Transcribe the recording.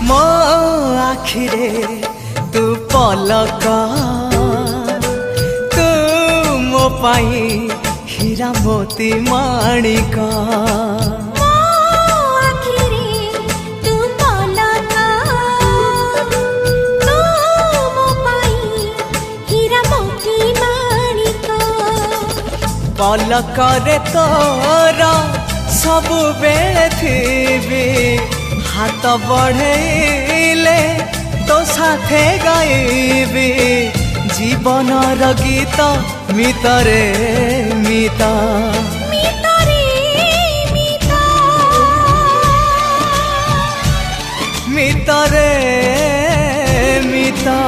मो आखिरे तू पलक तू मो पाई हीरा मोती माणिक पलकरे तोर सबु बेले थी हाथ बढ़ेले तो साथे गाइबी जीवन गीत मितरे मिता मितरे मिता।